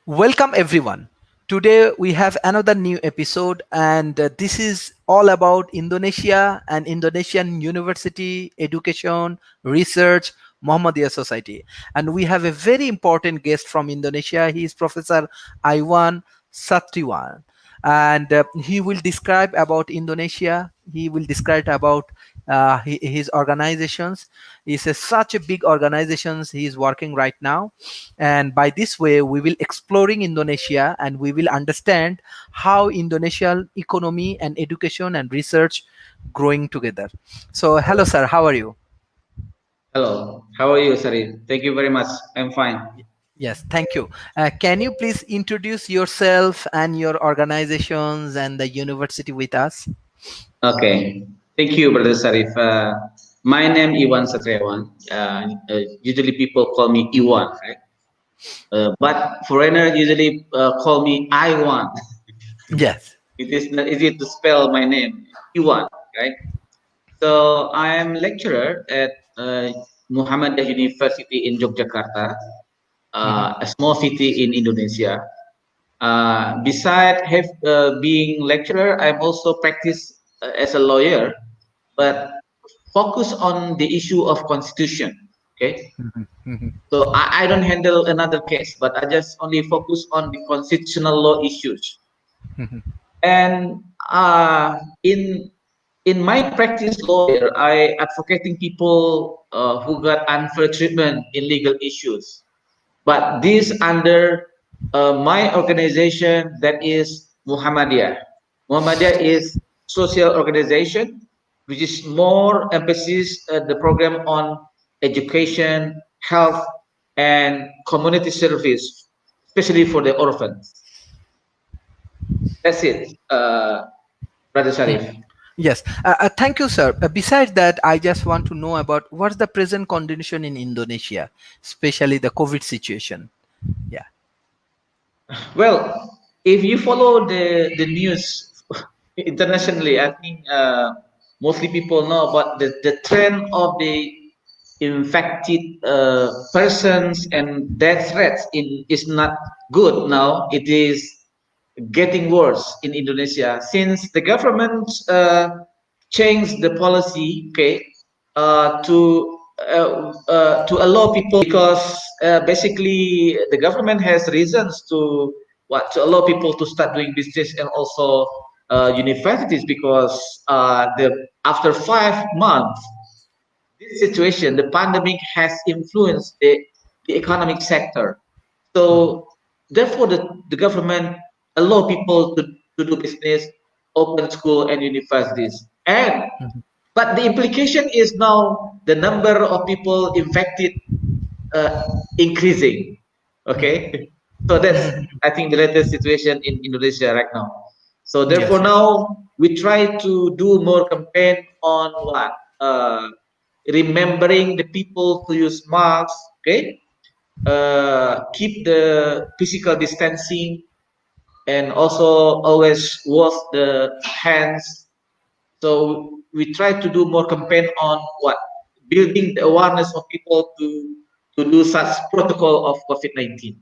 Welcome everyone. Today we have another new episode, and this is all about Indonesia and Indonesian university, education, research, Muhammadiyah society. And we have a very important guest from Indonesia. He is Professor Iwan Satriawan, and he will describe about Indonesia. He will describe about his organizations. It's such a big organizations he is working right now, and by this way we will exploring Indonesia and we will understand how Indonesian economy and education and research growing together. So hello sir, how are you? Hello, how are you, Sarif? Thank you very much. I'm fine. Yes, thank you. Can you please introduce yourself and your organizations and the university with us? Okay, thank you, Brother Sarif. My name Iwan Satriawan. Usually people call me Iwan, right? But foreigners usually call me Iwan. Yes. It is not easy to spell my name, Iwan, right? So I am lecturer at Muhammadiyah University in Yogyakarta, Mhm. a small city in Indonesia. Beside being lecturer, I'm also practice as a lawyer, but focus on the issue of constitution. Okay, Mhm. Mhm. so I don't handle another case, but I just only focus on the constitutional law issues. Mhm. And in my practice lawyer, I advocating people who got unfair treatment in legal issues. But this under my organization, that is Muhammadiyah. Muhammadiyah is social organization which is more emphasis the program on education, health, and community service, especially for the orphans. That's it, Brother Sharif. Yes, thank you, sir. Besides that, I just want to know about what's the present condition in Indonesia, especially the COVID situation. Yeah. Well, if you follow the news internationally, I think mostly people know about the trend of the infected persons and death threats in is not good now. It is getting worse in Indonesia since the government changed the policy, okay, to allow people because basically the government has reasons to allow people to start doing business and also universities because the after 5 months this situation, the pandemic has influenced the economic sector. Mhm. So therefore the government allow people to do business, open school and universities. And Mhm. but the implication is now the number of people infected uh, increasing. Okay. So that's Mhm. I think the latest situation in Indonesia right now. So therefore Yes, yes. now we try to do more campaign on what remembering the people to use masks, okay, keep the physical distancing, and also always wash the hands. So we try to do more campaign on what building the awareness of people to do such protocol of COVID-19.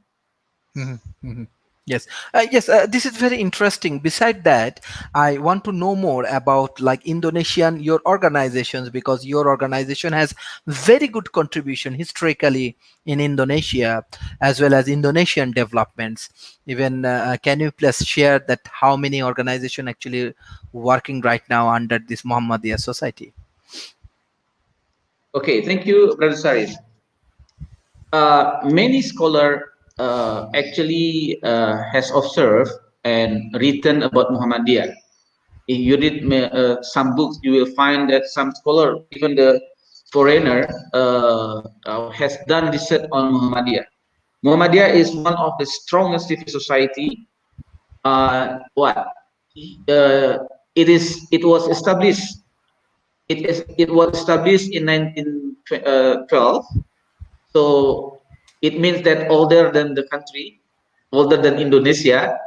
Mhm. Mhm. Yes, yes. This is very interesting. Beside that, I want to know more about like Indonesian your organizations because your organization has very good contribution historically in Indonesia as well as Indonesian developments. Even can you please share that how many organization actually working right now under this Muhammadiyah society? Okay, thank you, Brother Sarif. Many scholar actually has observed and written about Muhammadiyah. If you read some books, you will find that some scholar, even the foreigner, has done research on Muhammadiyah. Muhammadiyah is one of the strongest civil society. What it was established. It was established in 1912. So it means that older than the country, older than Indonesia.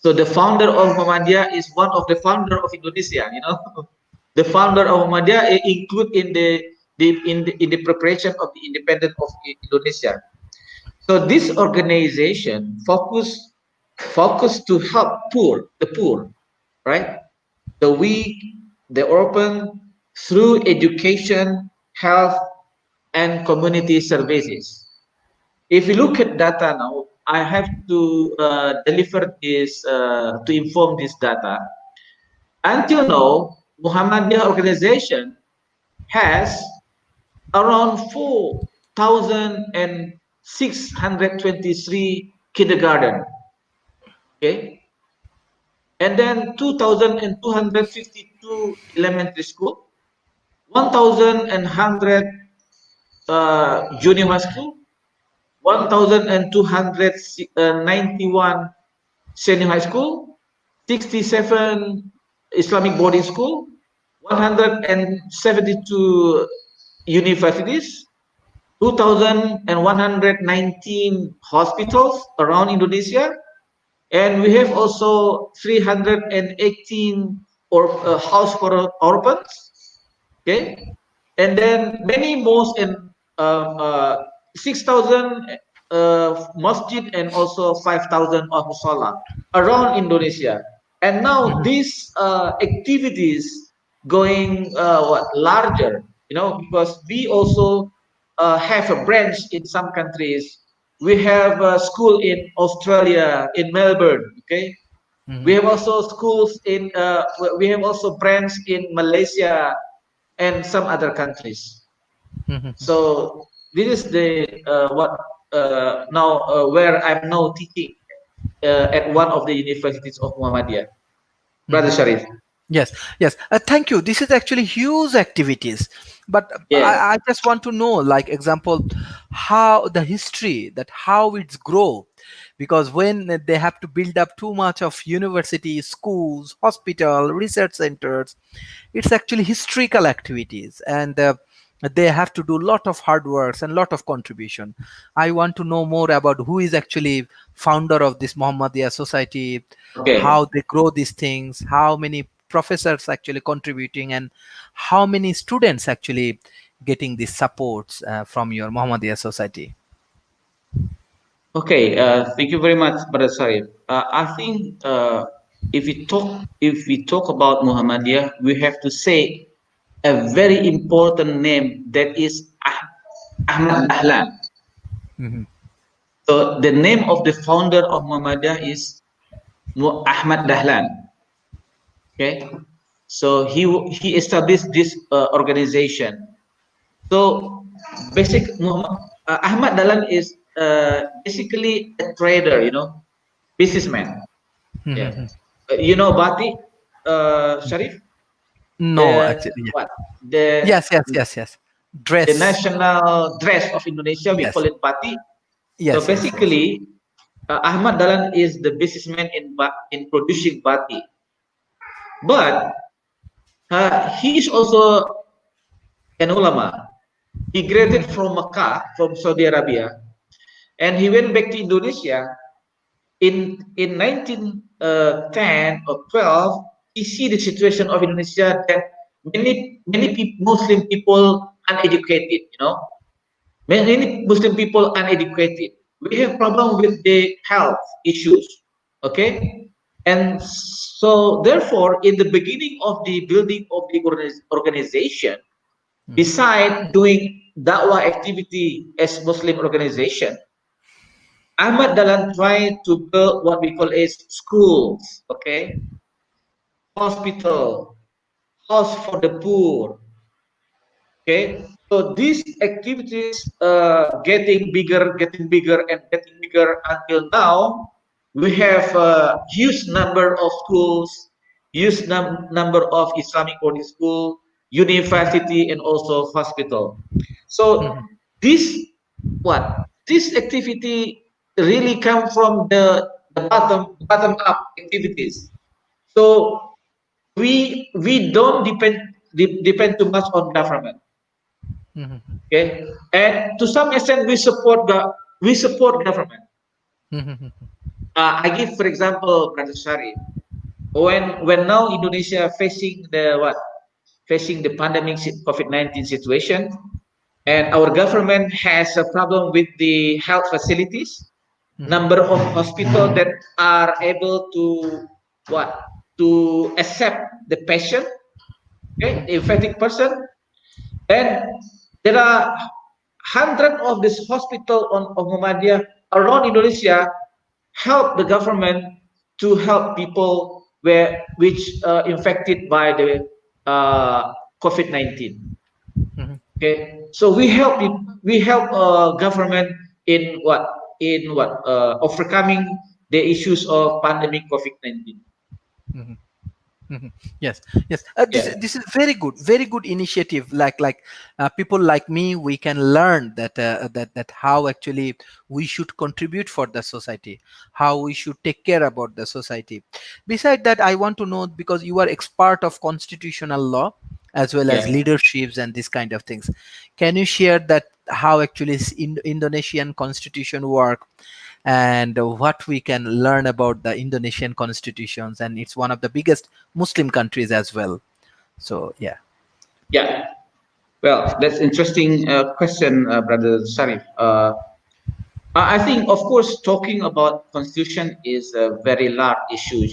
So the founder of Muhammadiyah is one of the founder of Indonesia. You know, the founder of Muhammadiyah include in the preparation of the independence of Indonesia. So this organization focus to help the poor, right? The weak, the orphan through education, health, and community services. If you look at data now, I have to deliver this to inform this data. Until now, Muhammadiyah organization has around 4,623 kindergarten, okay, and then 2,252 elementary school, 1,100 junior high school, 1,291 senior high school, 67 Islamic boarding school, 172 universities, 2,119 hospitals around Indonesia, and we have also 318 house for orphans. Okay, and then many mosques and 6,000 masjid and also 5,000 of musalla around Indonesia. And now Mhm, these activities going what larger, because we also have a branch in some countries. We have a school in Australia, in Melbourne. Okay, we mhm, have also schools in we have also branch in Malaysia and some other countries. mhm, So this is the what now where I'm now teaching at one of the universities of Muhammadiyah, Brother mhm. Sharif. Yes, yes. Thank you. This is actually huge activities, but Yes. I just want to know, like example, how the history that how it's grow, because when they have to build up too much of universities, schools, hospital, research centers, it's actually historical activities, and they have to do lot of hard works and lot of contribution. I want to know more about who is actually founder of this Muhammadiyah society, Okay. how they grow these things, how many professors actually contributing, and how many students actually getting these supports from your Muhammadiyah society. Okay. Thank you very much, Brother Sharif. I think if we talk about Muhammadiyah, we have to say a very important name that is Ahmad Dahlan. Mhm, So the name of the founder of Muhammadiyah is Ahmad Dahlan. Okay, so he established this organization. So Ahmad Dahlan is basically a trader, businessman. Yeah, mhm. Bati, Sharif, No, the actually, yeah. what the Yes, yes, yes, yes. the Dress. national dress of Indonesia. We call Yes, it Bati. So yes, yes, yes. basically, Ahmad Dahlan is the businessman in producing Bati, but he is also an ulama. He graduated Mhm, from Makkah, from Saudi Arabia, and he went back to Indonesia in 1910 or 12. He see the situation of Indonesia that many Muslim people uneducated. Many Muslim people uneducated. We have problem with the health issues. Okay, and so therefore, in the beginning of the building of the organization, mhm, beside doing dakwah activity as Muslim organization, Ahmad Dahlan tried to build what we call as schools, okay, hospital, house for the poor, okay. So these activities getting bigger and getting bigger until now. We have a huge number of schools, huge number of Islamic boarding school, university, and also hospital. So mhm, this this activity really come from the bottom up activities. So we don't depend too much on government. mhm, Okay, and to some extent we support government. mhm, I give for example, Brother Shari, when now Indonesia facing the pandemic COVID-19 situation. and our government has a problem with the health facilities, number of hospitals that are able to what to accept the patient, okay, the infected person. And there are hundreds of this hospital on of Muhammadiyah around Indonesia help the government to help people where which infected by the COVID-19. Okay, so we help government in overcoming the issues of pandemic COVID-19. Mhm. Yes, yes. This Yeah, this is very good initiative. People like me, we can learn that how actually we should contribute for the society, how we should take care about the society. Beside that, I want to know, because you are expert of constitutional law as well as yeah, leaderships and this kind of things. Can you share that how actually Indonesian constitution work, and what we can learn about the Indonesian constitutions, and it's one of the biggest Muslim countries as well. So yeah. yeah. Well, that's interesting question, Brother Sarif. I think, of course, talking about constitution is a very large issue,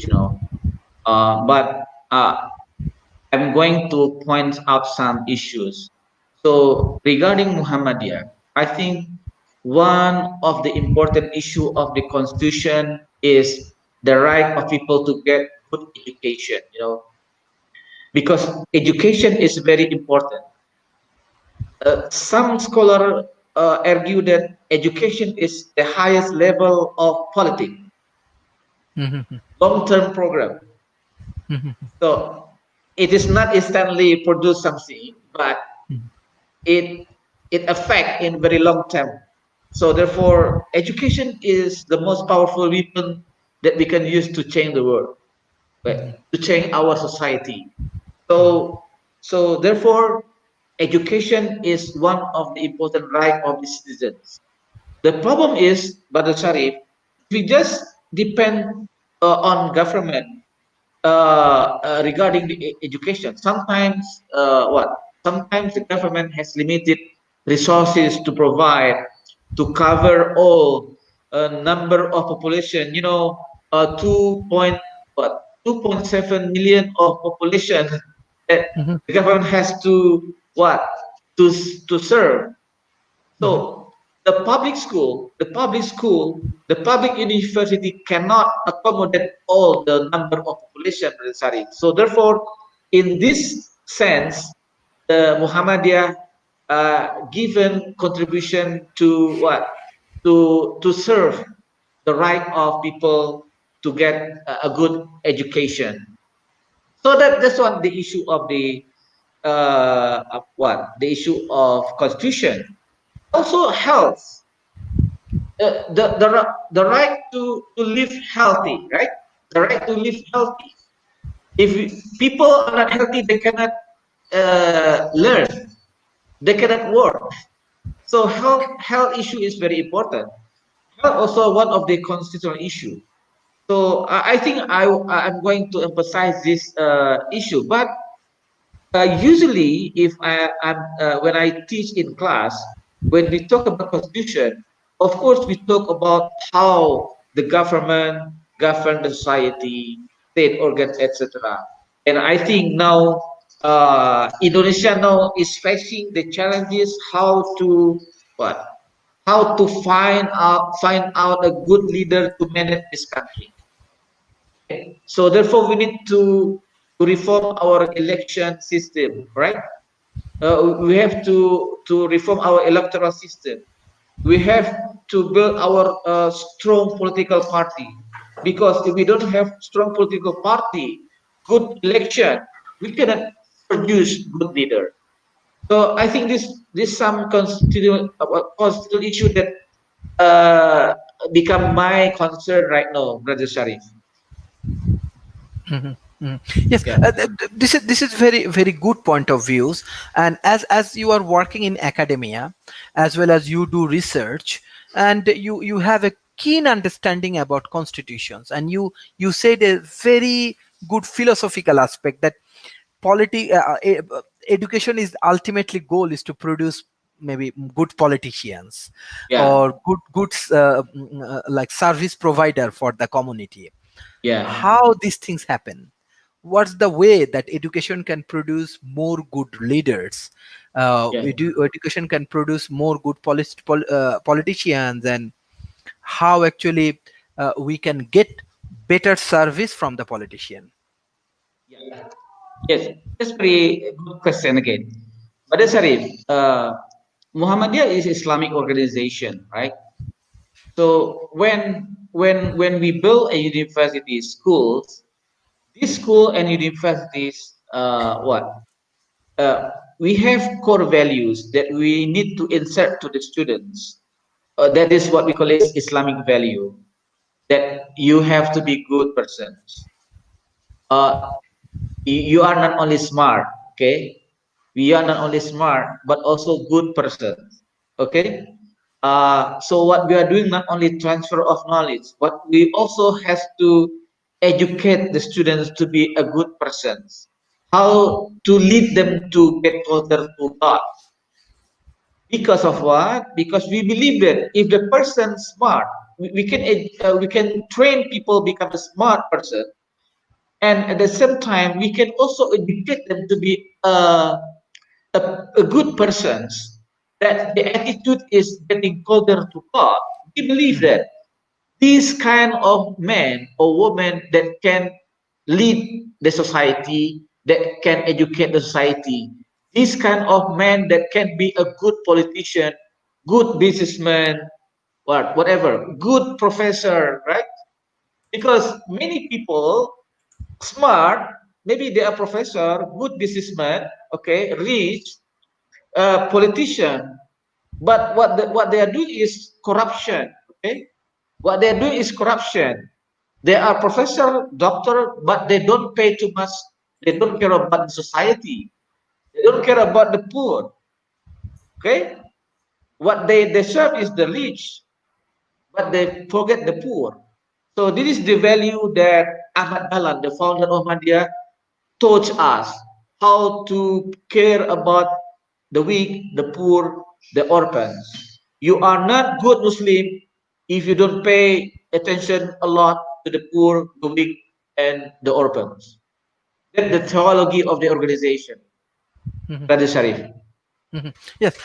but I'm going to point out some issues. So regarding Muhammadiyah, I think one of the important issue of the constitution is the right of people to get good education, because education is very important. Some scholars argue that education is the highest level of politics, Mhm. long-term program. Mhm. So it is not instantly produce something, but it it affect in very long term. So therefore, education is the most powerful weapon that we can use to change the world, right? To change our society. So so therefore, education is one of the important right of the citizens. The problem is, Brother Sharif, we just depend on government regarding the education. Sometimes, Sometimes the government has limited resources to provide to cover all number of population. 2.7 million of population that Mhm. the government has to to serve. Mhm. So the public university cannot accommodate all the number of population necessary. So therefore, in this sense, the Muhammadiyah given contribution to to serve the right of people to get a good education. So that's what the issue of the issue of constitution. Also health, the right to live healthy, right? The right to live healthy. If people are not healthy, they cannot learn, they cannot work. So health issue is very important. Health also one of the constitutional issue. So I think I'm going to emphasize this issue. But usually, if I'm when I teach in class, when we talk about constitution, of course we talk about how the government govern the society, state organs, etc. And I think now Indonesia now is facing the challenges how to what how to find out a good leader to manage this country. So therefore, we need to reform our election system, right? We have to reform our electoral system. We have to build our strong political party, because if we don't have strong political party, good election, we cannot produce good leader. So I think this some constitutional issue that uh, become my concern right now, Brother Sharif. Mhm. Mhm. Yes, Yeah. this is very good point of views. And as you are working in academia, as well as you do research, and you have a keen understanding about constitutions, and you said a very good philosophical aspect that education is ultimately goal is to produce maybe good politicians Yeah, or good like service provider for the community. yeah, How these things happen? What's the way that education can produce more good leaders? yeah, Education can produce more good politicians, and how actually we can get better service from the politician. yeah. Yes, that's very good question again. But Sharif, Muhammadiyah is Islamic organization, right? So when we build a university schools, this school and universities, uh, we have core values that we need to insert to the students. That is what we call it Islamic value. That you have to be good persons. Uh, you are not only smart, okay? We are not only smart but also good persons, okay? So what we are doing not only transfer of knowledge, but we also have to educate the students to be a good persons. How to lead them to get closer to God. Because of what? Because we believe that if the person smart, we can train people become a smart person, and at the same time we can also educate them to be a good persons. That the attitude is getting closer to God. We believe Mhm. that this kind of man or woman that can lead the society, that can educate the society, this kind of man that can be a good politician, good businessman, whatever, good professor, right? Because many people smart, maybe they are professor, good businessman, okay, rich, politician, but what they are doing is corruption, okay? What they're doing is corruption. They are professor, doctor, but they don't pay too much. They don't care about the society. They don't care about the poor. Okay? What they serve is the rich, but they forget the poor. So this is the value that Ahmad Dahlan, the founder of Muhammadiyah, taught us how to care about the weak, the poor, the orphans. You are not good Muslim if you don't pay attention a lot to the poor, the weak, and the orphans. That's the theology of the organization, Mhm. Brother Sharif. Mhm. Yes.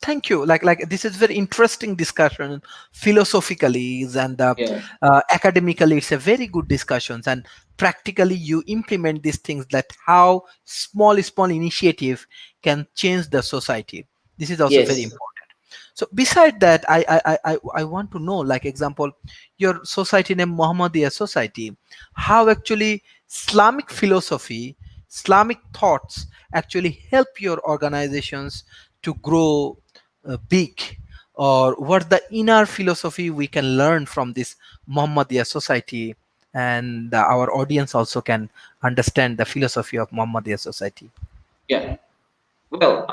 Thank you. Like this is very interesting discussion philosophically and Yeah. academically. It's a very good discussions, and practically you implement these things, that how small initiative can change the society. This is also very Yes. important. So beside that, I want to know, like example, your society name Muhammadiyah society, how actually Islamic philosophy, Islamic thoughts actually help your organizations to grow big, or what the inner philosophy we can learn from this Muhammadiyah society, and our audience also can understand the philosophy of Muhammadiyah society. Yeah. Well,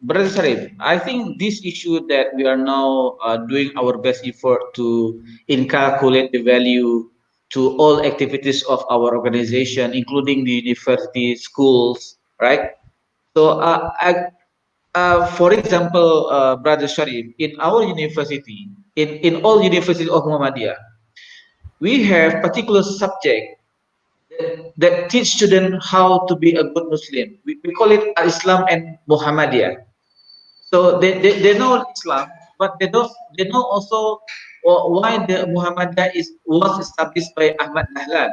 Brother Sharif, I think this issue that we are now doing our best effort to inculcate the value to all activities of our organization, including the university, schools, right? So, for example, Brother Sharif, in our university, in all universities of Muhammadiyah, we have particular subject that teach students how to be a good Muslim. We call it Islam and Muhammadiyah. So they know Islam, but they know also why the Muhammadiyah was established by Ahmad Dahlan.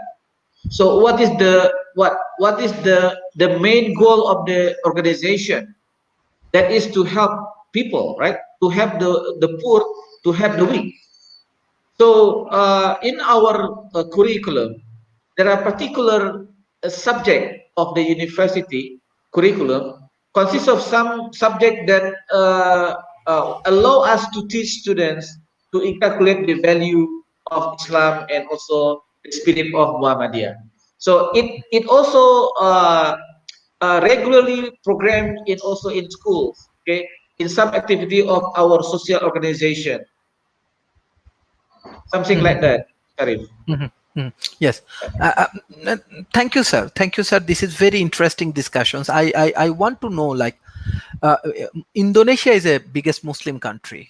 So what is the main goal of the organization? That is to help people, right? To help the poor, to help the weak. So in our curriculum, there are particular subject of the university curriculum consists of some subject that allow us to teach students to inculcate the value of Islam and also the spirit of Muhammadiyah. So it also regularly programmed in also in schools, okay, in some activity of our social organization, something like that, Sharif. Mhm, mhm. Yes. Uh, uh, uh, Thank you, sir. Thank you, sir. This is very interesting discussions. I want to know, like, uh, Indonesia is a biggest Muslim country.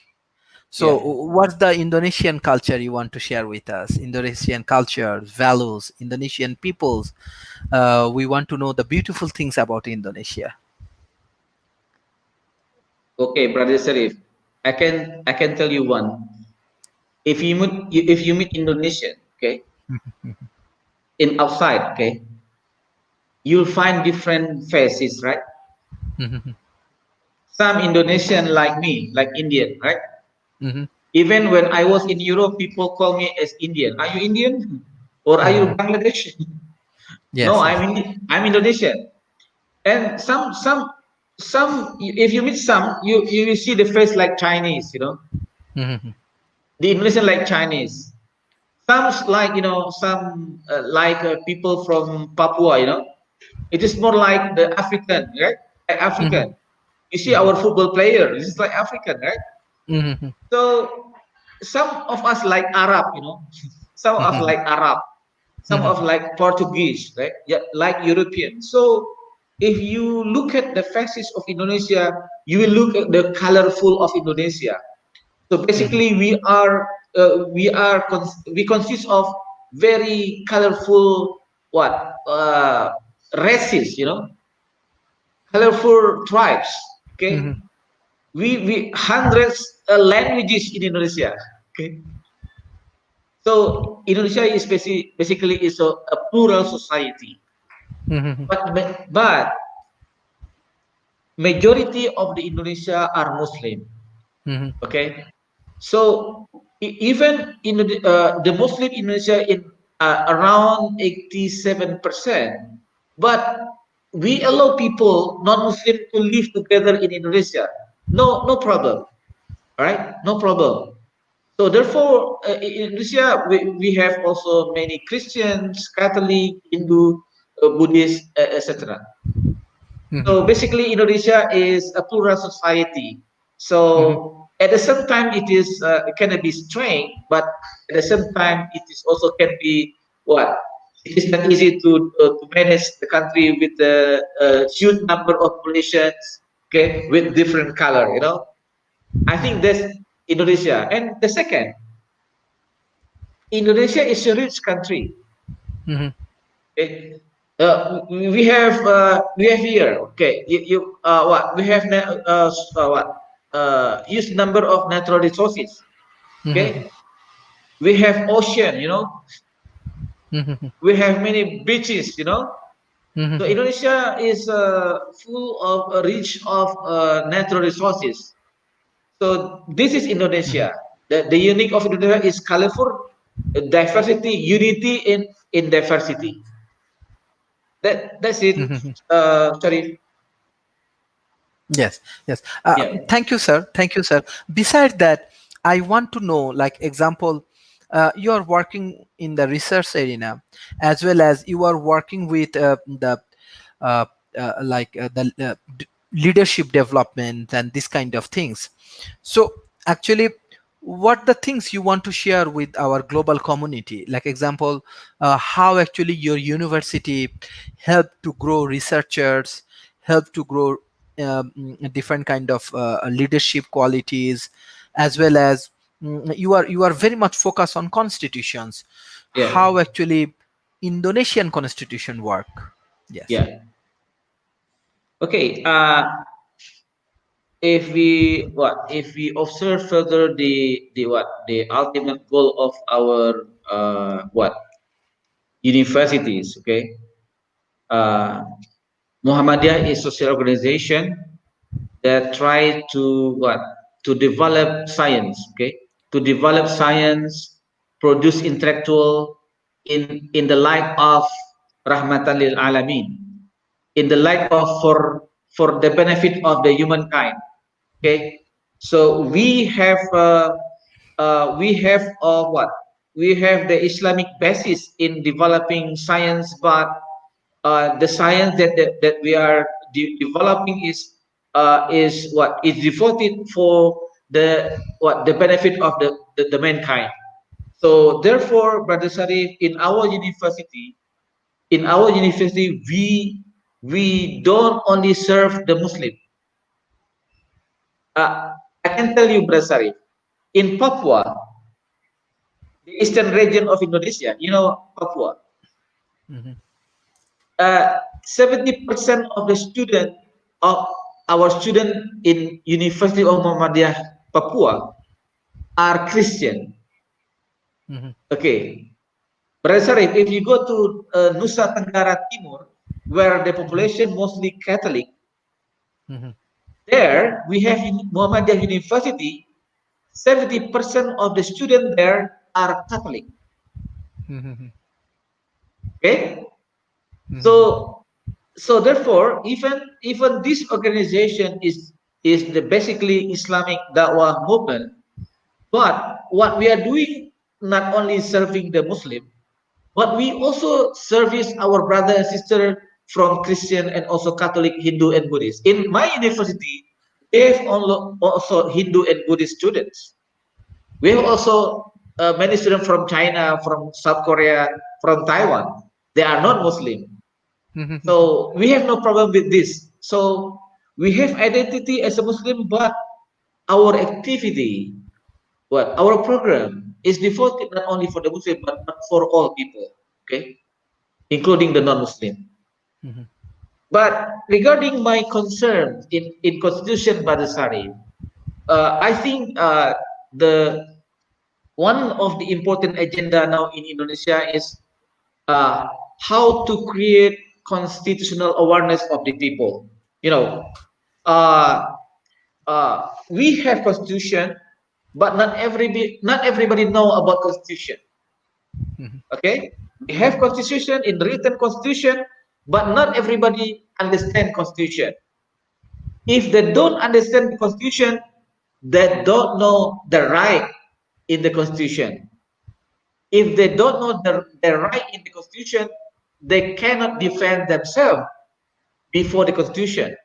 So, Yeah. what's the Indonesian culture you want to share with us? Indonesian culture, values, Indonesian peoples. We want to know the beautiful things about Indonesia. Okay, Brother Sharif, I can tell you one. If you meet Indonesian, okay, in outside, okay, you'll find different faces, right? Mhm, Some Indonesian like me, like Indian, right? mhm, Even when I was in Europe, people call me as Indian. Are you Indian or are you mhm. Bangladesh? No, Yes, yes. I'm Indonesian. And some if you meet some, you will see the face like Chinese, Mhm, the Indonesian like Chinese. Some like some like people from Papua. It is more like the African, right? Like mhm, African. You see mhm, our football player. This is like African, right? mhm, So some of us like Arab, some of mhm, like Arab, some mhm, of like Portuguese, right? Yeah, like European. So if you look at the faces of Indonesia, you will look at the colorful of Indonesia. So mhm, basically, we consist of very colorful races, colorful tribes. Okay, mhm, we hundreds languages in Indonesia. Okay, so Indonesia is basically is a plural society, mhm, but majority of the Indonesia are Muslim. mhm, Okay, so even in the Muslim Indonesia in around 87%, but we allow people non-Muslim to live together in Indonesia. No, no problem. All right, no problem. So therefore, in Indonesia, we have also many Christians, Catholic, Hindu, Buddhist, etc. So mhm, basically, Indonesia is a plural society. mhm, So at the same time, it can be strange, but at the same time, it is also can be what it is not easy to manage the country with a huge number of populations, okay, with different color. I think mhm, that's Indonesia. And the second, Indonesia is a rich country. mhm, Okay? We have here. Okay, you what we have what huge number of natural resources. mhm, Okay, we have ocean. mhm, We have many beaches. So mhm, Indonesia is full of rich of natural resources. So this is Indonesia. The unique of Indonesia is colorful, diversity, unity in diversity. That's it. mhm. Sorry. Yes, yes. Yeah. Thank you, sir. Thank you, sir. Besides that, I want to know, like example, you are working in the research arena, as well as you are working with the uh, leadership development and this kind of things. So actually, what the things you want to share with our global community? Like example, how actually your university help to grow researchers, help to grow different kind of leadership qualities, as well as you are very much focused on constitutions, Yeah. how actually Indonesian constitution work. Yes. Yeah. Okay. If we observe further the ultimate goal of our universities. Okay. Uh, Muhammadiyah is social organization that try to develop science. Okay. To develop science, produce intellectual in the light of rahmatan lil alamin, in the light of for the benefit of the humankind. Okay, so we have the Islamic basis in developing science, but the science that we are developing is what is devoted for the benefit of the mankind. So therefore, Brother Sharif, in our university we don't only serve the Muslim. I can tell you, Brasari, in Papua, the eastern region of Indonesia, Papua, Mhm. 70% of the student of our student in University of Muhammadiyah, Papua, are Christian. Mhm. Okay, Brother Sarif, if you go to Nusa Tenggara Timur, where the Mhm. population mostly Catholic, Mhm. there we have Muhammadiyah University. 70% of the students there are Catholic. Mhm. Okay, Mhm. so therefore, even this organization is the basically Islamic Dawah movement. But what we are doing, not only serving the Muslim, but we also service our brother and sister from Christian and also Catholic, Hindu and Buddhist. In my university, we have also Hindu and Buddhist students. We have also many students from China, from South Korea, from Taiwan. They are not Muslim. Mhm. So we have no problem with this. So we have identity as a Muslim, but our activity, our program is devoted not only for the Muslim but for all people, okay, including the non-Muslim. Mhm. But regarding my concern in Constitution Badasari, I think the one of the important agenda now in Indonesia is uh, how to create constitutional awareness of the people. You know, uh, we have constitution, but not everybody know about constitution. Mhm. Okay, we have constitution in written constitution, but not everybody understand constitution. If they don't understand the constitution, they don't know the right in the constitution. If they don't know the right in the constitution, they cannot defend themselves before the constitution.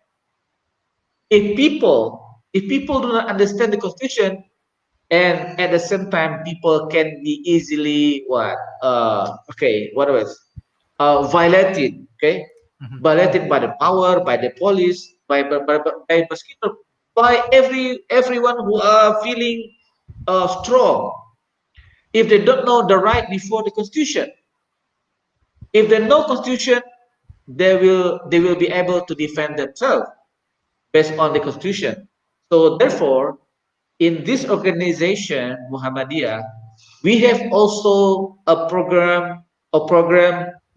If people do not understand the constitution, and at the same time people can be easily what was violated, okay, Mhm. violated Mhm. by the power, by the police, by mosquito, by everyone who are feeling strong. If they don't know the right before the constitution, if they know constitution, they will be able to defend themselves based on the constitution. So therefore, in this organization, Muhammadiyah, we have also a program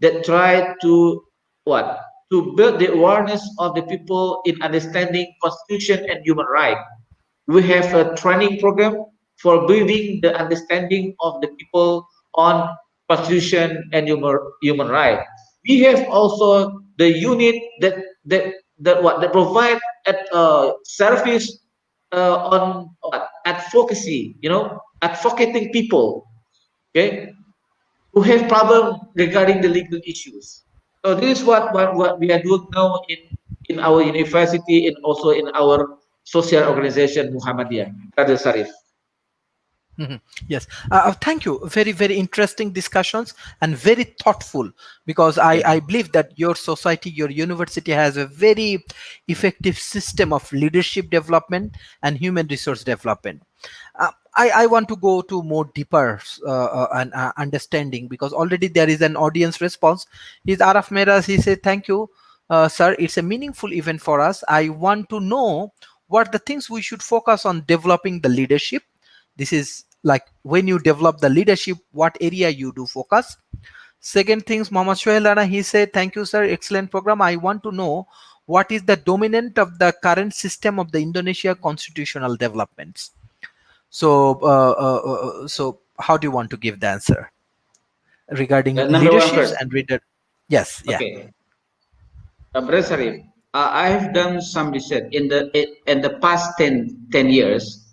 that try to what to build the awareness of the people in understanding constitution and human rights. We have a training program for building the understanding of the people on constitution and human rights. We have also the unit that provide service on advocacy, advocating people, okay, who have problem regarding the legal issues. So this is what we are doing now in our university and also in our social organization Muhammadiyah. Brother Sarif. Mhm. Yes. Thank you. Very, very interesting discussions and very thoughtful, because Yeah. I believe that your society, your university has a very effective system of leadership development and human resource development. I want to go to more deeper and understanding, because already there is an audience response. He's Araf Meras. He said, "Thank you, sir. It's a meaningful event for us. I want to know what the things we should focus on developing the leadership. This is like when you develop the leadership, what area you do focus." Second things, Mohammad Shoail Rana, he said, "Thank you, sir. Excellent program. I want to know what is the dominant of the current system of the Indonesia constitutional developments." So how do you want to give the answer regarding Number one leaderships first. and reader? Yes, yeah. Okay. Brother Sarif, I have done some research in the past ten years.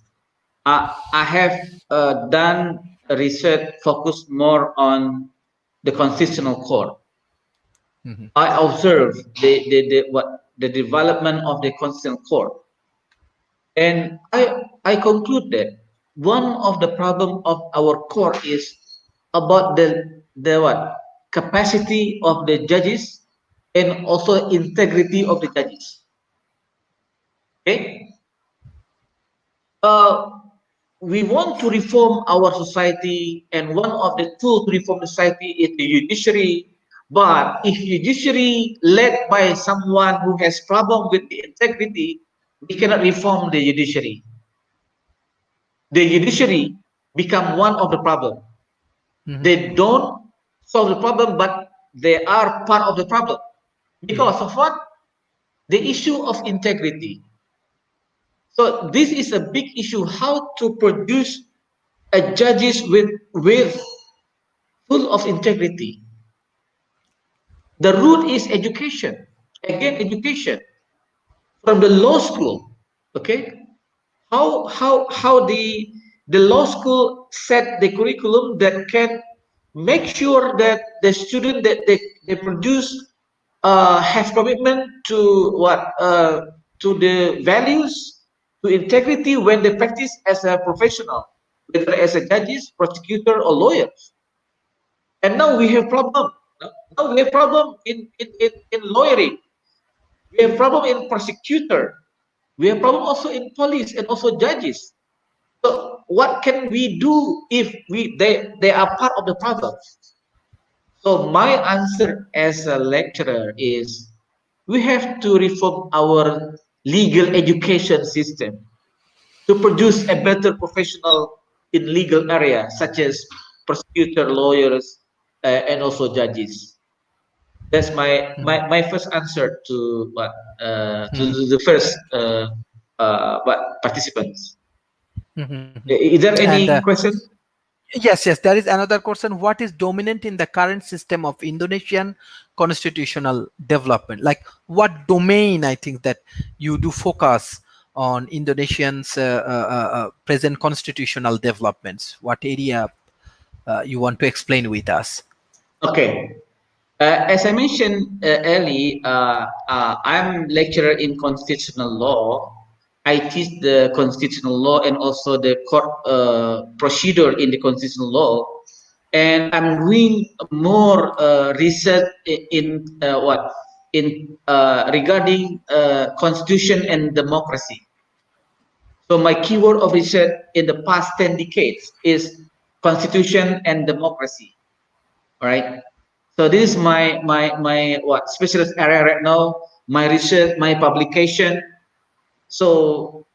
I have done research focused more on the constitutional court. Mhm. I observed the development of the constitutional court, and I conclude that one of the problem of our court is about the capacity of the judges and also integrity of the judges. Okay, uh, we want to reform our society, and one of the tools to reform the society is the judiciary. But if judiciary led by someone who has problem with the integrity, we cannot reform the judiciary. The judiciary become one of the problem. Mhm. They don't solve the problem, but they are part of the problem. Mhm. Because of what? The issue of integrity. So this is a big issue, how to produce a judges with full of integrity. The root is education. Again, education from the law school. Okay, how the law school set the curriculum that can make sure that the student that they produce have commitment to what to the values, to integrity when they practice as a professional, whether as a judges, prosecutor, or lawyers. And now we have problem. Now we have problem in lawyering. We have problem in prosecutor. We have problem also in police and also judges. So what can we do if they are part of the problem? So my answer as a lecturer is we have to reform our legal education system to produce a better professional in legal area such as prosecutor, lawyers, and also judges. That's my first answer to what to Mhm. the first what participants. Mhm. Is there And any question? yes, yes, there is another question. What is dominant in the current system of Indonesian constitutional development? Like, what domain I think that you do focus on Indonesians' present constitutional developments? What area you want to explain with us? Okay. As I mentioned earlier, I'm lecturer in constitutional law. I teach the constitutional law and also the court procedure in the constitutional law, and I'm doing more research in what in regarding constitution and democracy. So my keyword of research in the past 10 decades is constitution and democracy. All right. So this is my what specialist area right now. My research, my publication. So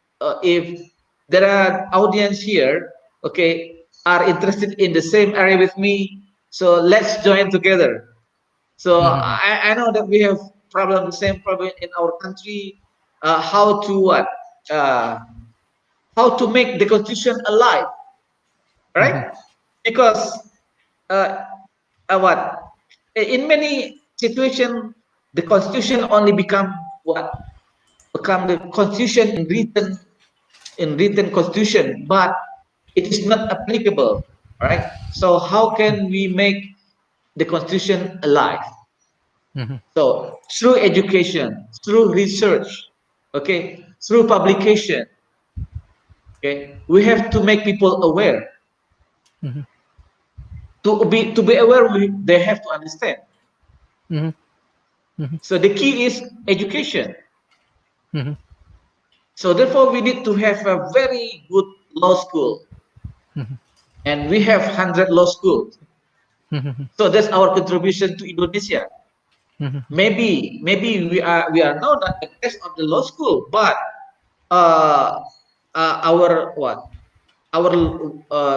if there are audience here, okay, are interested in the same area with me, so let's join together. So Mhm. I know that we have problem, the same problem in our country. How to what? Uh, how to make the constitution alive, Mhm. right? Because uh, what in many situations the constitution only become what become the constitution in written constitution, but it is not applicable, right? So how can we make the constitution alive? Mhm. So through education, through research, okay, through publication, okay, we have to make people aware. Mhm. To be aware, they have to understand. Mhm. Mhm. So the key is education. Mhm. So therefore, we need to have a very good law school, and we have 100 law schools. Mhm. So that's our contribution to Indonesia. Mhm. Maybe we are not at the best of the law school, but uh, our what our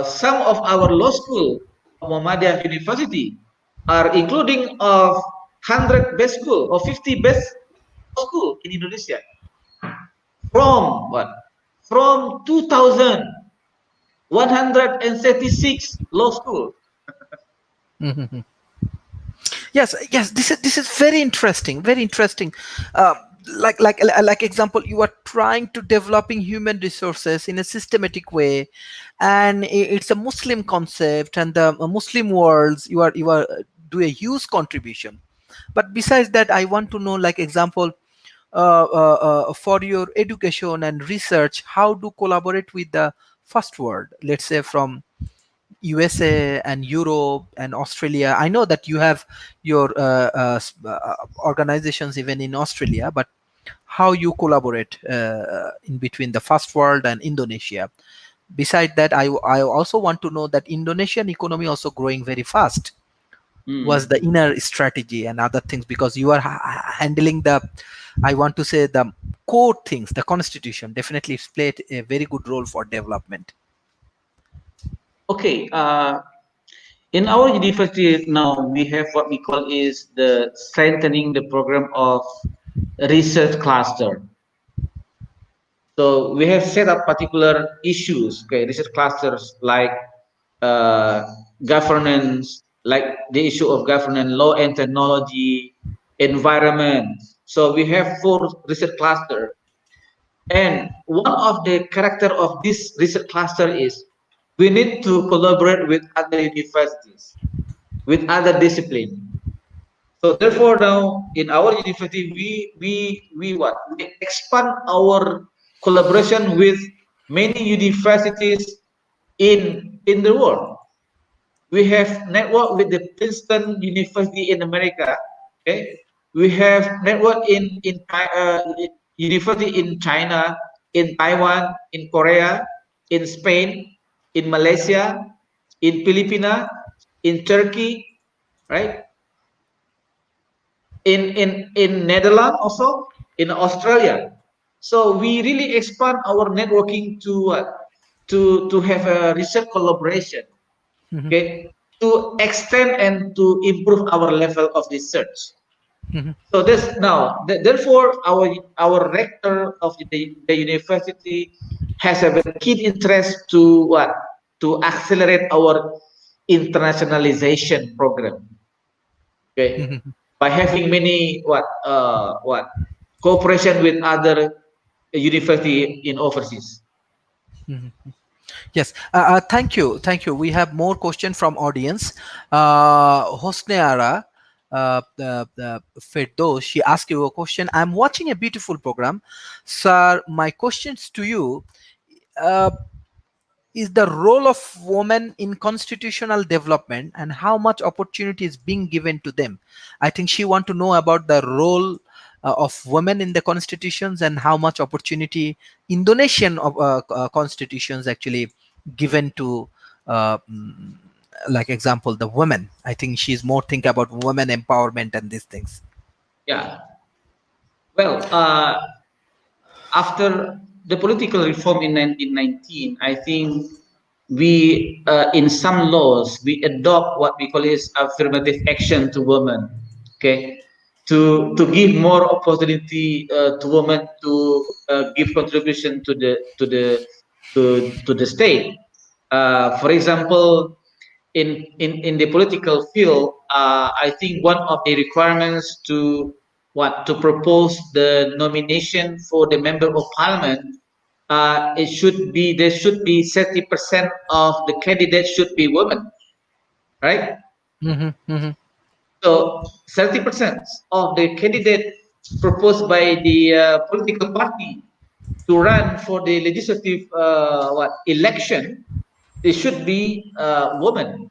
some of our law school of Muhammadiyah University are including of 100 best school or 50 best law school in Indonesia from what from 2136 law school. Mhm. Yes, yes, this is very interesting, very interesting. uh, like example, you are trying to developing human resources in a systematic way, and it's a Muslim concept, and the Muslim worlds you are do a huge contribution. But besides that, I want to know, like example, for your education and research, how to collaborate with the first world, let's say from USA and Europe and Australia. I know that you have your organizations even in Australia, but how you collaborate in between the first world and Indonesia. Beside that, I also want to know that Indonesian economy also growing very fast. Was the Mm. inner strategy and other things, because you are handling the, I want to say, the core things. The constitution definitely it's played a very good role for development. Okay. In our university now, we have what we call is the strengthening the program of research cluster. So we have set up particular issues, okay, research clusters like uh, governance, like the issue of governance, law and technology, environment. So we have four research cluster, and one of the character of this research cluster is we need to collaborate with other universities, with other discipline. So therefore now in our university we what we expand our collaboration with many universities in the world. We have network with the Princeton University in America. Okay, we have network in university in China, in Taiwan, in Korea, in Spain, in Malaysia, in Filipina, in Turkey, right? In Netherlands also, in Australia. So we really expand our networking to have a research collaboration, Mhm, okay, to extend and to improve our level of research. mhm, So this now, therefore, our rector of the university has a very keen interest to what to accelerate our internationalization program. Okay, mhm, by having many what cooperation with other university in overseas. mhm. Yes, thank you. We have more question from audience. Hosneara Firdos, she asked you a question. I'm watching a beautiful program, sir. My questions to you. Uh, is the role of women in constitutional development and how much opportunity is being given to them. I think she want to know about the role of women in the constitutions and how much opportunity Indonesian constitutions actually given to mm, like example the women. I think she's more think about women empowerment and these things. Yeah. Well, after the political reform in 1919, I think we, in some laws, we adopt what we call is affirmative action to women. Okay, to give more opportunity to women to give contribution to the state. For example, in the political field, I think one of the requirements to propose the nomination for the member of parliament, it should be there should be 30% of the candidates should be women, right? Hmm, hmm, So 30% of the candidate proposed by the political party to run for the legislative what election, it should be women.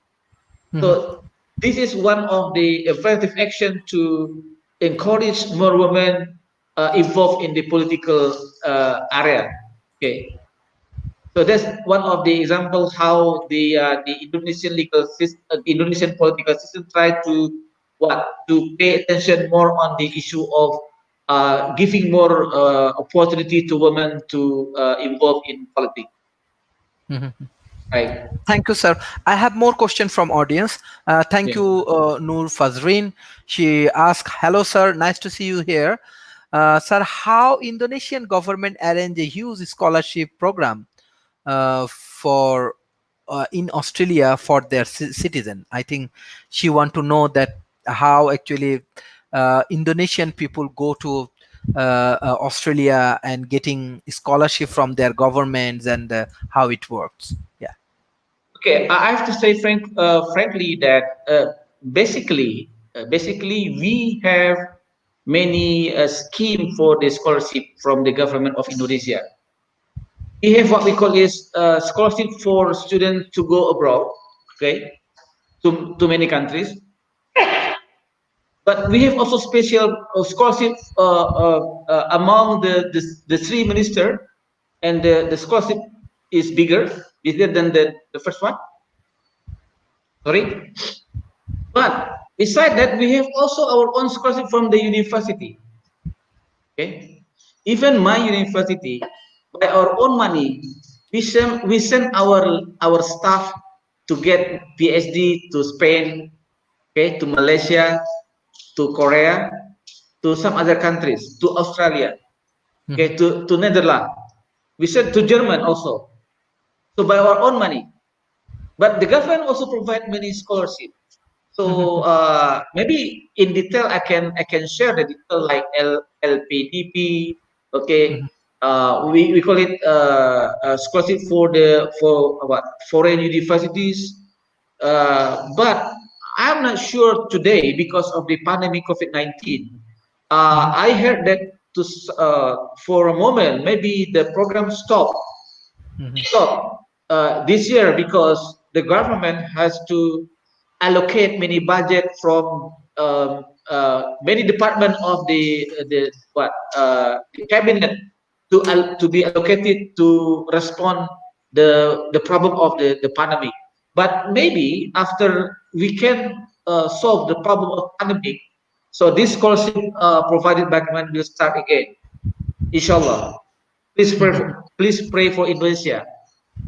hmm, So this is one of the effective action to encourage more women involved in the political area. Okay, so that's one of the example how the Indonesian Indonesian political system try to pay attention more on the issue of giving more opportunity to women to involve in politics. hmm. Right. Thank you, sir. I have more question from audience. Thank Yeah. you, Noor Fazrin. She asked, "Hello, sir. Nice to see you here, sir. How Indonesian government arrange a huge scholarship program for in Australia for their citizen?" I think she want to know that how actually Indonesian people go to Australia and getting scholarship from their governments and how it works. Yeah. Okay, I have to say frankly that basically we have many scheme for the scholarship from the government of Indonesia. We have what we call is scholarship for students to go abroad. Okay, to many countries. But we have also special scholarship among the three minister, and the scholarship is bigger than the first one. Sorry, but beside that, we have also our own scholarship from the university. Okay, even my university, by our own money, we send our staff to get PhD to Spain, okay, to Malaysia, to Korea, to some other countries, to Australia, okay, to Netherlands. We sent to German also. So by our own money. But the government also provide many scholarship. So maybe in detail I can share the detail like LPDP. Okay, we call it scholarship for what foreign universities. But I'm not sure today because of the pandemic COVID-19. I heard that for a moment maybe the program stop this year because the government has to allocate many budget from many department of the cabinet to be allocated to respond the problem of the pandemic. But maybe after we can solve the problem of pandemic, so this scholarship provided by government will start again, inshallah. Please pray for Indonesia.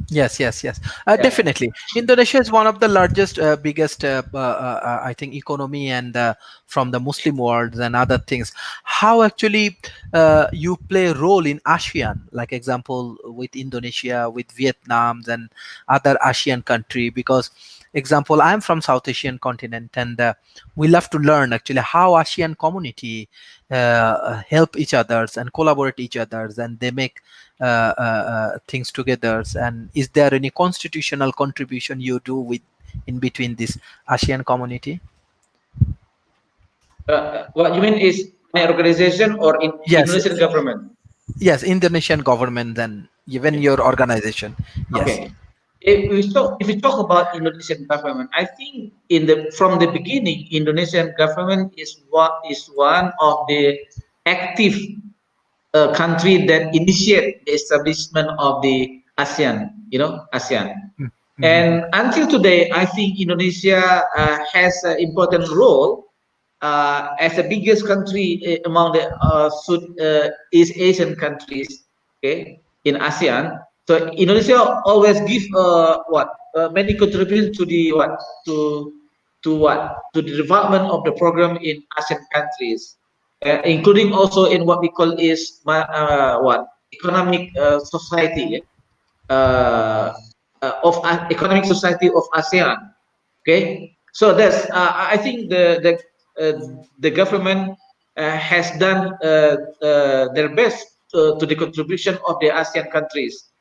Yes, yes, yes. Yeah. Definitely. Indonesia is one of the largest, biggest, I think, economy and from the Muslim world and other things. How actually you play a role in ASEAN, like example with Indonesia, with Vietnam, and other ASEAN country? Because example, I'm from South Asian continent, and we love to learn actually how ASEAN community help each others and collaborate each others, and they make things together. And is there any constitutional contribution you do with in between this ASEAN community? What you mean is my organization or in Yes, Indonesian government? yes, Indonesian government and even Okay. your organization. Yes. Okay. If we talk about Indonesian government, I think from the beginning, Indonesian government is one of the active country that initiate the establishment of the ASEAN. ASEAN. Mhm. And until today, I think Indonesia has an important role as the biggest country among the East Asian countries, okay, in ASEAN. So Indonesia always give many contributions to the what to the development of the program in ASEAN countries, including also in what we call is what economic society, uh, economic society of ASEAN. Okay, so that's I think the government has done their best to the contribution of the ASEAN countries.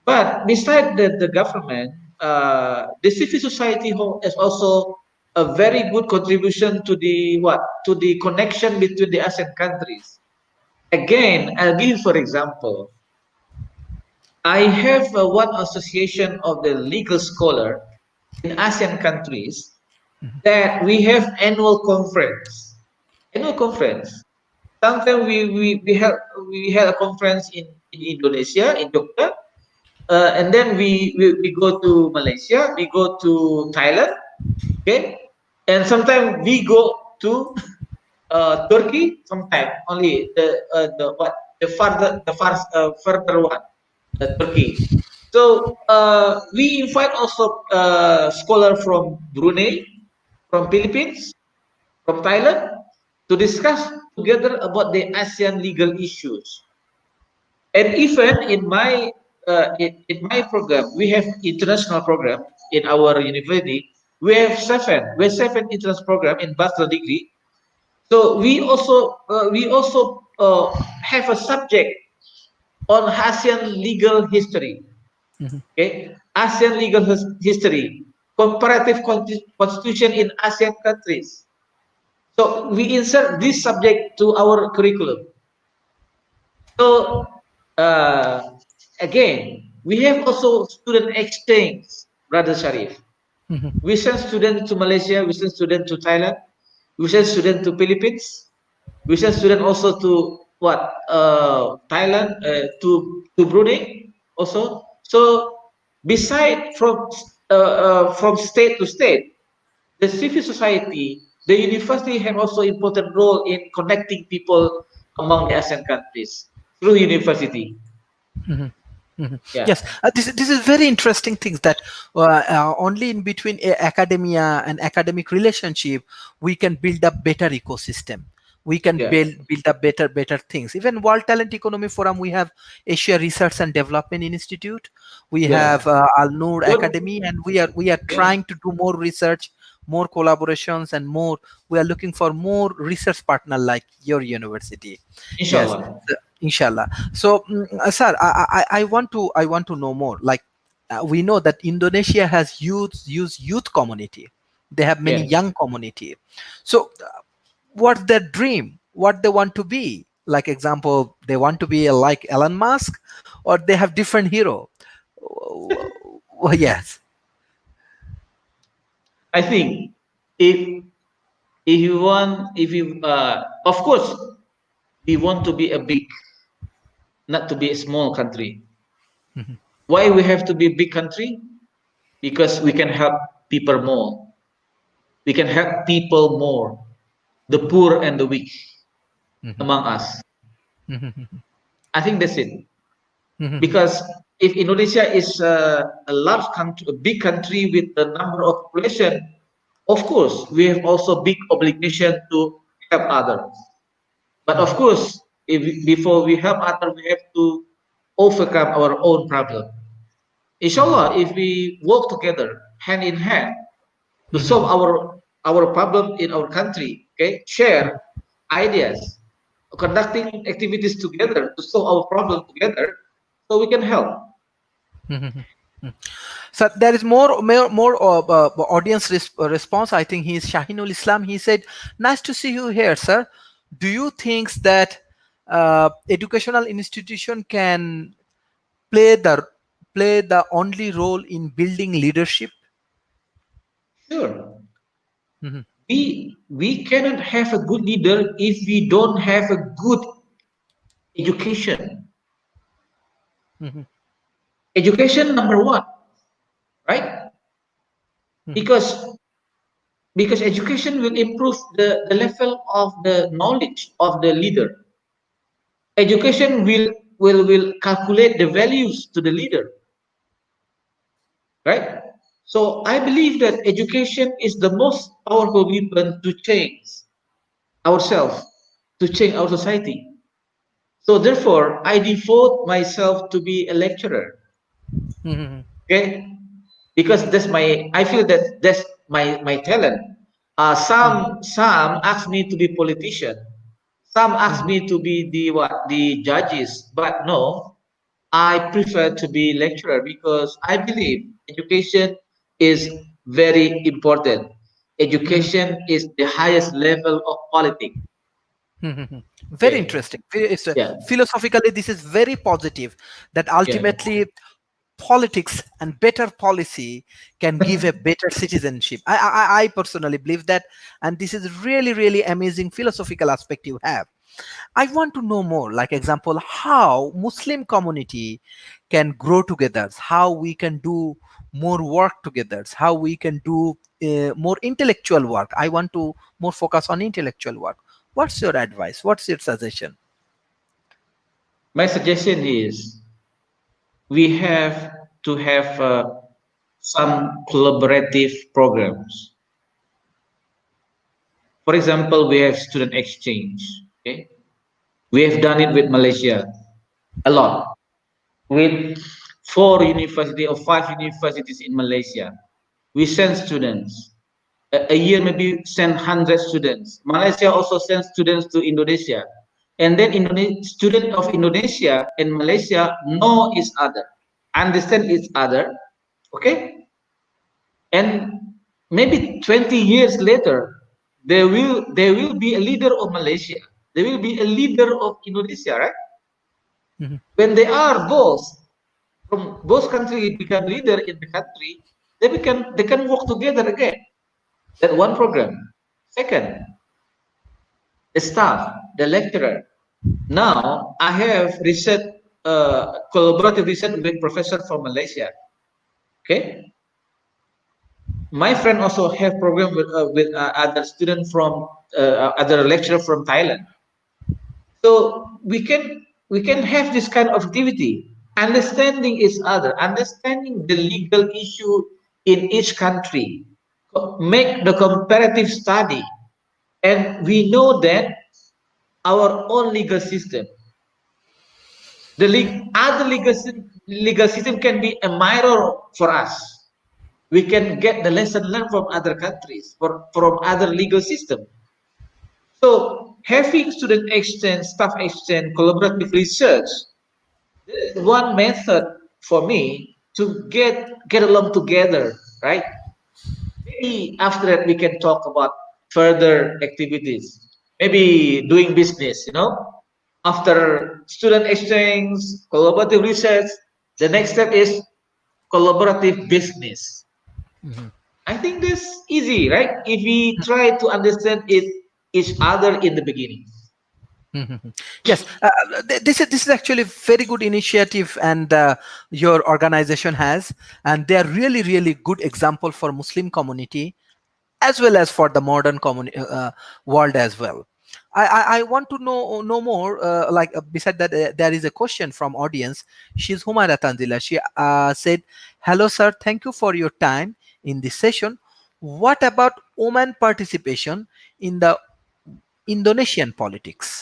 But beside the government, the civil society is also a very good contribution to the connection between the ASEAN countries. Again, I'll give for example. I have one association of the legal scholar in ASEAN countries that we have annual conference. Annual conference. Sometimes we had a conference in Indonesia, in Jogja, and then we go to Malaysia, we go to Thailand, okay, and sometimes we go to Turkey. Sometimes only the further one, Turkey. So we invite also scholar from Brunei, from Philippines, from Thailand to discuss together about the ASEAN legal issues. And even in my program, we have international program in our university. We have seven international program in bachelor degree. So we also have a subject on ASEAN legal history. Okay, ASEAN legal history, comparative constitution in ASEAN countries. So we insert this subject to our curriculum. So uh, again, we have also student exchange, Brother Sharif. We send students to Malaysia, we send students to Thailand. We send students to Philippines. We send students also to what? Thailand, to Brunei also. So beside from state to state, the civil society, the university have also important role in connecting people among the ASEAN countries through university. Mhm. Mhm. Yes, Yeah, this is very interesting things that only in between academia and academic relationship we can build a better ecosystem. We can yeah, build up better things. Even World Talent Economy Forum, we have Asia Research and Development Institute, we yeah. have Al Noor Good. Academy, and we are Yeah, trying to do more research, more collaborations, and more. We are looking for more research partner like your university. Yes, inshallah. inshallah. So, sir, I want to know more. Like, we know that Indonesia has youth community. They have many Yes. young community. So, what's their dream? What they want to be? Like example, they want to be like Elon Musk, or they have different hero. Well, yes. I think if you want, if you of course we want to be a big, not to be a small country. Why we have to be a big country? Because we can help people more. We can help people more, the poor and the weak among us. I think that's it. Because if Indonesia is a large country, a big country with a number of population, of course we have also big obligation to help others. But of course, if before we help others, we have to overcome our own problem. Inshallah, if we work together, hand in hand, to solve our problem in our country, okay, share ideas, conducting activities together to solve our problem together, so we can help. So there is more audience response. I think he is Shahinul Islam. He said, "Nice to see you here, sir. Do you think that educational institution can play the only role in building leadership?" Sure, we cannot have a good leader if we don't have a good education. Education number one, right? Because education will improve the level of the knowledge of the leader. Education will calculate the values to the leader, right? So I believe that education is the most powerful weapon to change ourselves, to change our society. So therefore, I devote myself to be a lecturer. Okay, because that's my. I feel that that's my talent. Some ask me to be politician. Some ask me to be the judges. But no, I prefer to be lecturer because I believe education is very important. Education is the highest level of politics. Very Okay. interesting. It's Yeah. philosophically, this is very positive. That Yeah. ultimately politics and better policy can give a better citizenship. I personally believe that, and this is really amazing philosophical aspect you have. I want to know more, like example, how Muslim community can grow together, how we can do more work together, how we can do more intellectual work. I want to more focus on intellectual work. What's your advice? What's your suggestion? My suggestion is we have to have some collaborative programs. For example, we have student exchange. Okay, we have done it with Malaysia a lot, with 4 university or 5 universities in Malaysia. We send students. A year maybe send 100 students. Malaysia also sends students to Indonesia. And then student of Indonesia and Malaysia know each other, understand each other, okay? And maybe 20 years later, there will be a leader of Malaysia. There will be a leader of Indonesia, right? When they are both from both countries become leader in the country, they can work together again. That one program. Second, the staff, the lecturer. Now I have research, collaborative research with professor from Malaysia. Okay, my friend also have program with other student from other lecturer from Thailand. So we can have this kind of activity, understanding each other, understanding the legal issue in each country, make the comparative study, and we know that our own legal system, other legal system can be a mirror for us. We can get the lesson learned from other countries, from other legal system. So having student exchange, staff exchange, collaborative research, this is one method for me to get along together, right? Maybe after that we can talk about further activities. Maybe doing business, After student exchange, collaborative research, the next step is collaborative business. I think this easy, right? If we try to understand each other in the beginning. Mhm. Yes, this is actually very good initiative, and your organization has, and they are really really good example for Muslim community as well as for the modern world as well. I want to know more. Like beside that, there is a question from audience. She's Humaira Tanzila. She said, "Hello, sir. Thank you for your time in this session. What about women participation in the Indonesian politics?"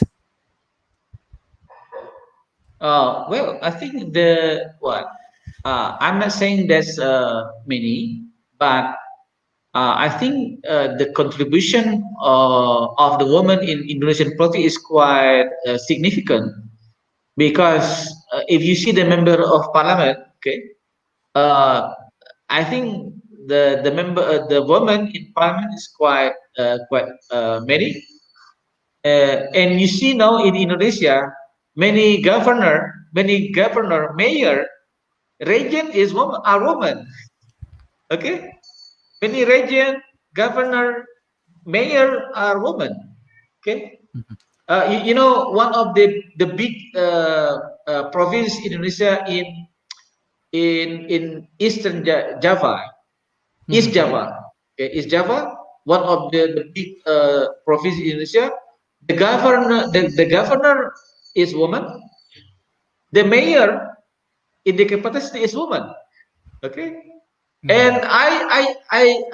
Well, I think the what I'm not saying there's many, but I think the contribution of the woman in Indonesian politics is quite significant because if you see the member of parliament, okay, uh, I think the woman in parliament is quite many, and you see now in Indonesia many governor, mayor, regent are women. Okay, many region, governor, mayor are women. Okay, one of the big province in Indonesia in Eastern Java, East Mhm. Java. Okay, East Java, one of the big province in Indonesia. The governor is woman. The mayor in the capacity is woman. Okay, and Mhm.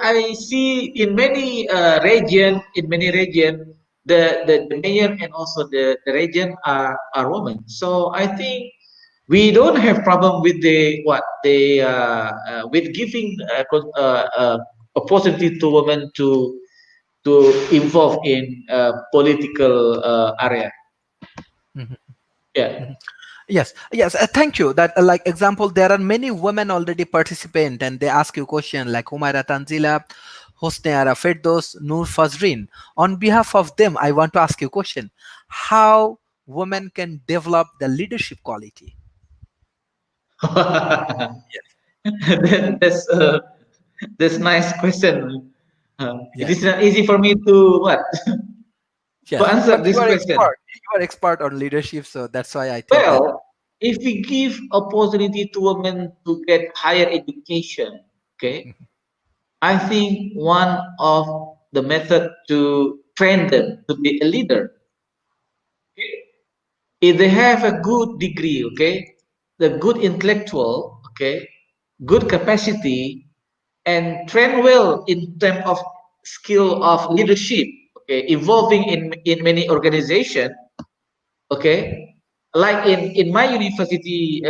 I see in many region the mayor and also the region are women. So I think we don't have problem with with giving opportunity to women to involve in political area. Mhm. Yeah. Mhm. Yes, yes. Thank you. That like example, there are many women already participant, and they ask you question like Humaira Tanzila, Hosneara Firdos, Noor Fazrin. On behalf of them, I want to ask you question: how women can develop the leadership quality? that's that's nice question. It is Yes, not easy for me to what to yes. answer But you this are question. expert. You are expert on leadership, so that's why I think that. Well, if we give opportunity to women to get higher education, okay, I think one of the method to train them to be a leader, okay, if they have a good degree, okay, the good intellectual, okay, good capacity, and train well in terms of skill of leadership, okay, evolving in many organization, okay, like in my university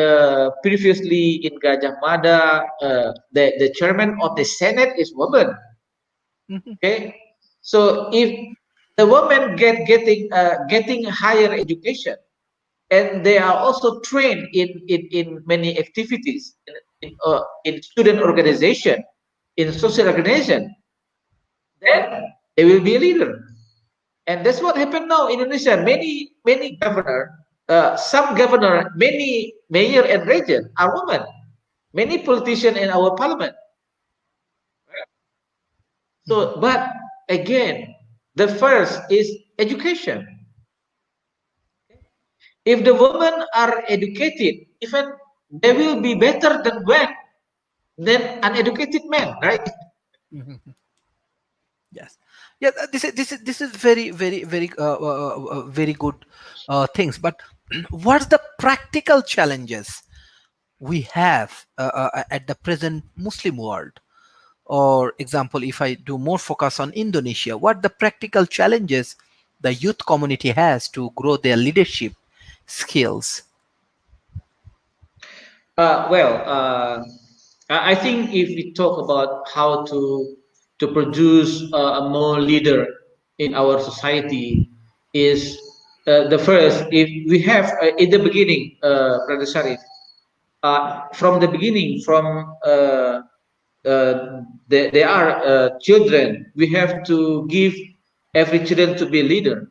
previously in Gajah Mada, the chairman of the senate is woman. Mhm, Okay, so if the women getting higher education, and they are also trained in many activities in student organization, in social organization, then they will be a leader. And that's what happened now in Indonesia. Many governor, some governor, many mayor and regent are women. Many politicians in our parliament. mhm, So, but again, the first is education. If the women are educated, even they will be better than uneducated men, right? Mhm. Yes. Yeah. This is very good things. But what's the practical challenges we have at the present Muslim world? Or example, if I do more focus on Indonesia, what the practical challenges the youth community has to grow their leadership skills? Well, I think if we talk about how to produce a more leader in our society, is the first, if we have in the beginning, Brother Sharif, from the beginning, from they are children, we have to give every children to be a leader.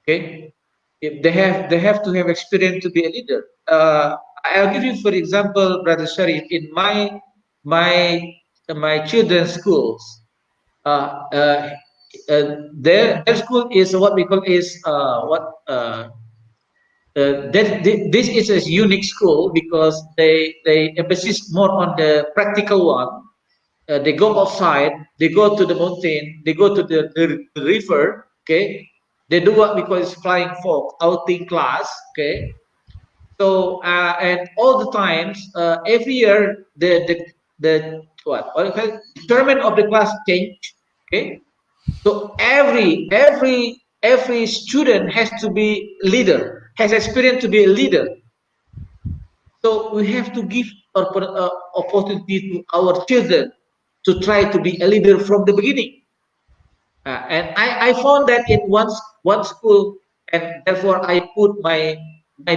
Okay, if they have to have experience to be a leader. I'll give you for example, Brother Sharif, in my my children's schools, uh, uh, their school is what we call is what this is a unique school because they emphasis more on the practical one. They go outside, they go to the mountain, they go to the river. Okay, they do what we call is flying folk outing class. Okay, so and all the times, every year the what you call it, chairman of the class change. Okay, so every student has to be leader, has experience to be a leader. So we have to give opportunity to our children to try to be a leader from the beginning. And I found that in one school, and therefore I put my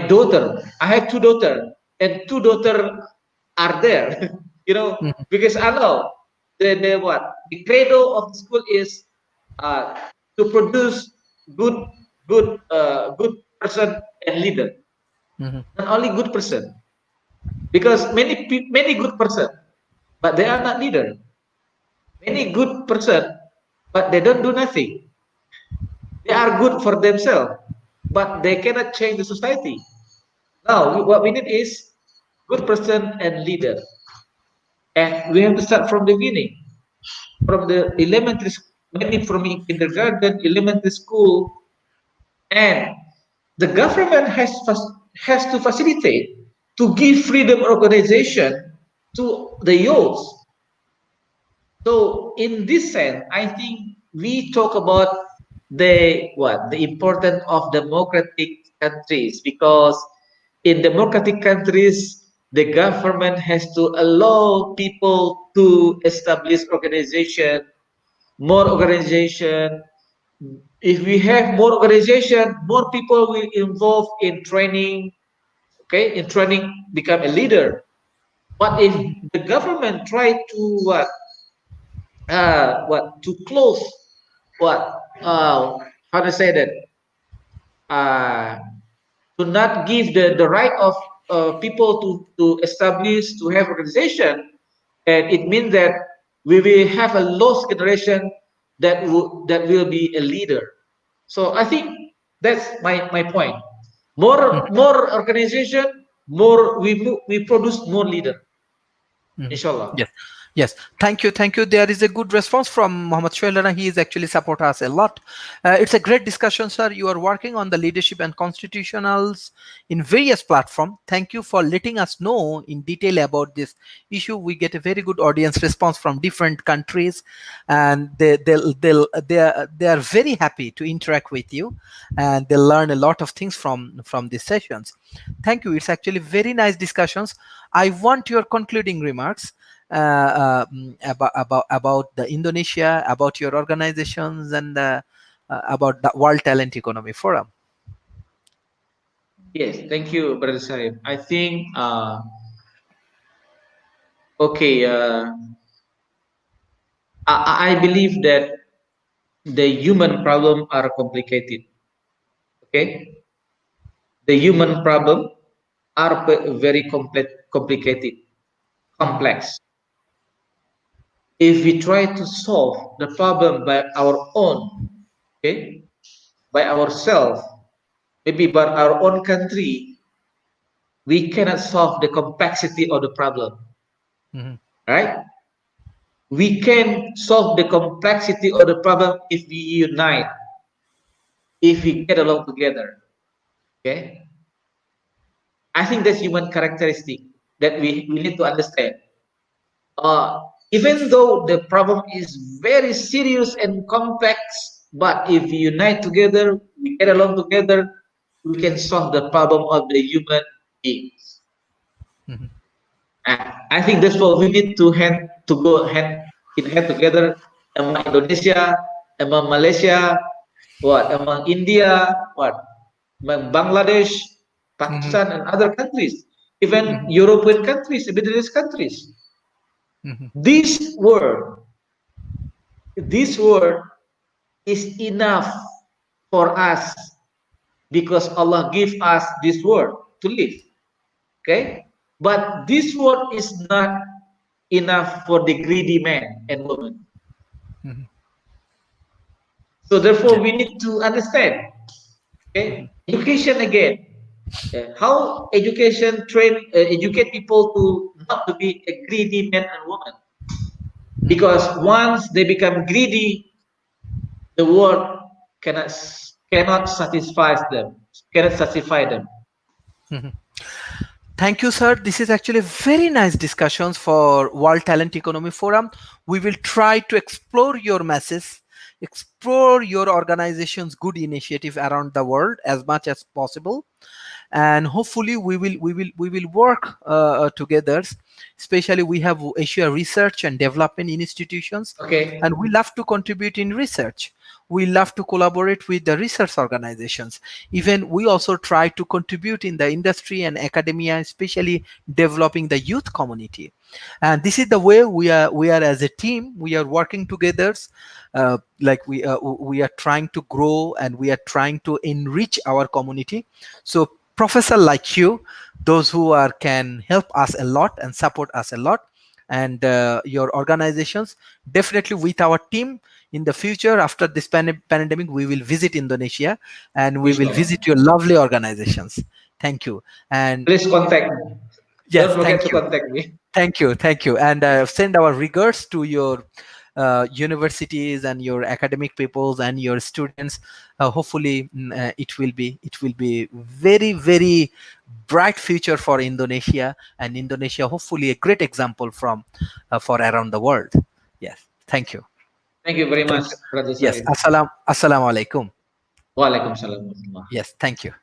daughter. I have two daughter, and two daughter are there, Mhm, because I know the what the credo of the school is uh, to produce good good person and leader, mhm, not only good person, because many good person, but they are not leader. Many good person, but they don't do nothing. They are good for themselves, but they cannot change the society. Now, what we need is good person and leader, and we have to start from the beginning, from the elementary, maybe from kindergarten, elementary school, and the government has to facilitate to give freedom organization to the youth. So in this sense, I think we talk about the importance of democratic countries, because in democratic countries the government has to allow people to establish organization, more organization. If we have more organization, more people will involve in training. Okay, in training become a leader. But if the government try to what to close what how to say that uh, to not give the right of people to establish to have organization, and it means that we will have a lost generation that will be a leader. So I think that's my point. More organization, more we produce more leader, mhm. inshallah. Yes, yes. Thank you. There is a good response from Mohammed Shoelana. He is actually support us a lot. It's a great discussion, sir. You are working on the leadership and constitutionals in various platforms. Thank you for letting us know in detail about this issue. We get a very good audience response from different countries, and they are very happy to interact with you, and they learn a lot of things from these sessions. Thank you. It's actually very nice discussions. I want your concluding remarks about the Indonesia, about your organizations, and about the World Talent Economy Forum. Yes, thank you, Brother Saif. I think okay. I believe that the human problem are complicated. Okay, the human problem are very complicated, Mhm, complex. If we try to solve the problem by our own, okay, by ourselves, maybe by our own country, we cannot solve the complexity of the problem, Mhm. right? We can solve the complexity of the problem if we unite, if we get along together. Okay, I think that's human characteristic that we need to understand. Uh, Even though the problem is very serious and complex, but if we unite together, we get along together, we can solve the problem of the human beings. Mhm. I think that's what we need to go hand in hand together among Indonesia, among Malaysia, what among India, what among Bangladesh, Mhm. Pakistan, and other countries, even Mhm. European countries, Middle East countries. Mhm. This word, this word is enough for us because Allah gave us this word to live. Okay, but this word is not enough for the greedy man and woman. Mhm. So therefore, Yeah. we need to understand. Mhm. Okay, education again. How education educate people to not to be a greedy man and woman. Mhm. Because once they become greedy, the world cannot satisfy them. Cannot satisfy them. Mhm. Thank you, sir. This is actually very nice discussions for World Talent Economy Forum. We will try to explore your message, explore your organization's good initiative around the world as much as possible, and hopefully we will work together. Especially we have Asia Research and Development Institutions, Okay. and we love to contribute in research. We love to collaborate with the research organizations. Even we also try to contribute in the industry and academia, especially developing the youth community. And this is the way we are as a team. We are working together, like we are trying to grow and we are trying to enrich our community. So professor like you, those who are can help us a lot and support us a lot, and your organizations, definitely with our team in the future after this pandemic we will visit Indonesia and we will Inshallah. visit your lovely organizations. Thank you. And Please contact me. Don't yes, forget thank to you. contact me. Thank you, and send our regards to your universities and your academic peoples and your students. Hopefully, it will be very very bright future for Indonesia, and Indonesia hopefully a great example from for around the world. Yes, thank you, Thank you very much, thank you. Brother Yes, Sarif. assalamu alaikum. Waalaikumsalam warahmatullah. Yes, thank you.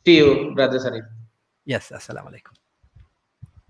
See you, Brother Sarif. Yes, assalamu alaikum.